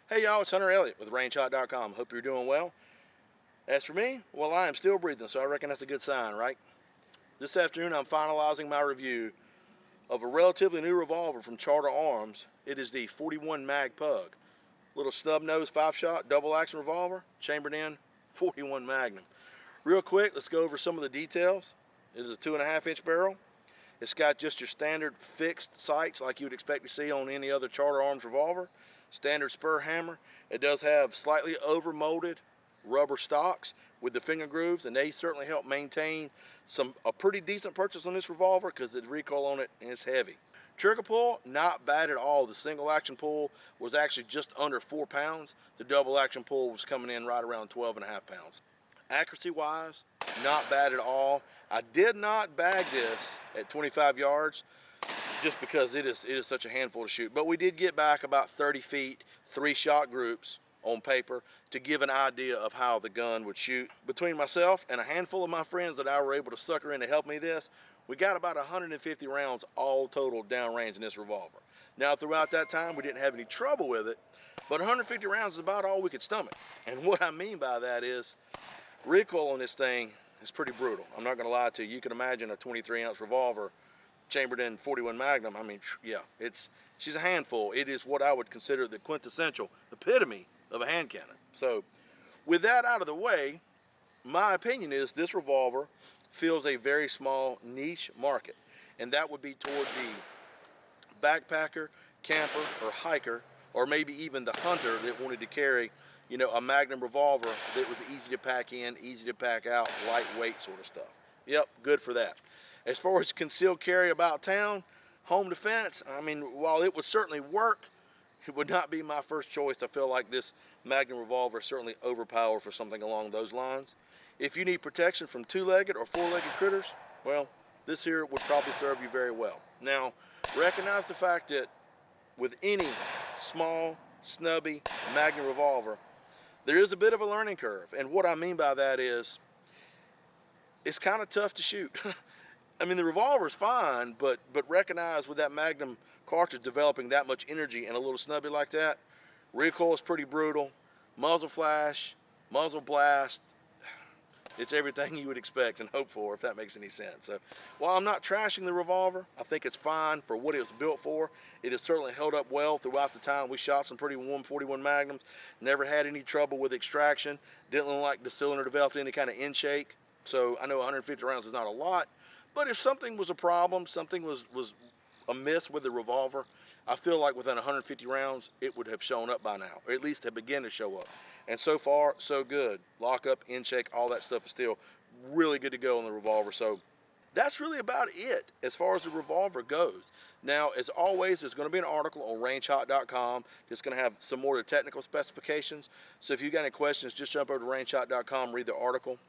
Hey y'all, it's Hunter Elliott with rangehot.com. Hope you're doing well. As for me, well, I am still breathing, so I reckon that's a good sign, right? This afternoon I'm finalizing my review of a relatively new revolver from Charter Arms. It is the 41 Mag Pug. Little snub nose 5-shot double action revolver, chambered in 41 Magnum. Real quick, let's go over some of the details. It is a 2.5-inch barrel. It's got just your standard fixed sights like you would expect to see on any other Charter Arms revolver. Standard spur hammer. It does have slightly over molded rubber stocks with the finger grooves, and they certainly help maintain a pretty decent purchase on this revolver because the recoil on it is heavy. Trigger pull, not bad at all. The single action pull was actually just under 4 pounds. The double action pull was coming in right around 12.5 pounds. Accuracy wise, not bad at all. I did not bag this at 25 yards just because it is such a handful to shoot, but we did get back about 30 feet, 3-shot groups on paper to give an idea of how the gun would shoot. Between myself and a handful of my friends that I were able to sucker in to help me this, we got about 150 rounds all total downrange in this revolver. Now throughout that time we didn't have any trouble with it, but 150 rounds is about all we could stomach. And what I mean by that is recoil on this thing is pretty brutal. I'm not gonna lie to you. You can imagine a 23-ounce revolver chambered in 41 Magnum. I mean, yeah, she's a handful. It is what I would consider the quintessential epitome of a hand cannon. So with that out of the way, my opinion is this revolver fills a very small niche market, and that would be toward the backpacker, camper, or hiker, or maybe even the hunter that wanted to carry, you know, a Magnum revolver that was easy to pack in, easy to pack out, lightweight sort of stuff. Yep, good for that. As far as concealed carry about town, home defense, I mean, while it would certainly work, it would not be my first choice. I feel like this Magnum revolver is certainly overpowered for something along those lines. If you need protection from 2-legged or 4-legged critters, well, this here would probably serve you very well. Now, recognize the fact that with any small, snubby Magnum revolver, there is a bit of a learning curve. And what I mean by that is, it's kind of tough to shoot. I mean, the revolver is fine, but recognize with that Magnum cartridge developing that much energy and a little snubby like that, recoil is pretty brutal. Muzzle flash, muzzle blast, it's everything you would expect and hope for, if that makes any sense. So while I'm not trashing the revolver, I think it's fine for what it was built for. It has certainly held up well throughout the time. We shot some pretty warm 41 Magnums, never had any trouble with extraction, didn't look like the cylinder developed any kind of end shake. So I know 150 rounds is not a lot, but if something was a problem, something was amiss with the revolver, I feel like within 150 rounds, it would have shown up by now, or at least have begun to show up. And so far, so good. Lock up, end shake, all that stuff is still really good to go on the revolver. So that's really about it as far as the revolver goes. Now, as always, there's going to be an article on rangehot.com that's going to have some more of the technical specifications. So if you've got any questions, just jump over to rangehot.com, read the article.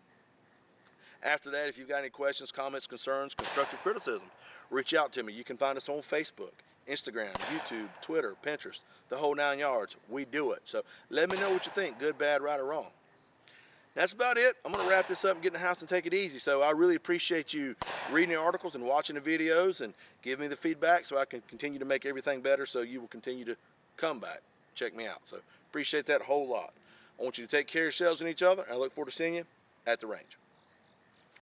After that, if you've got any questions, comments, concerns, constructive criticism, reach out to me. You can find us on Facebook, Instagram, YouTube, Twitter, Pinterest, the whole 9 yards. We do it. So let me know what you think, good, bad, right, or wrong. That's about it. I'm going to wrap this up and get in the house and take it easy. So I really appreciate you reading the articles and watching the videos and giving me the feedback so I can continue to make everything better, so you will continue to come back, check me out. So appreciate that a whole lot. I want you to take care of yourselves and each other, and I look forward to seeing you at the range.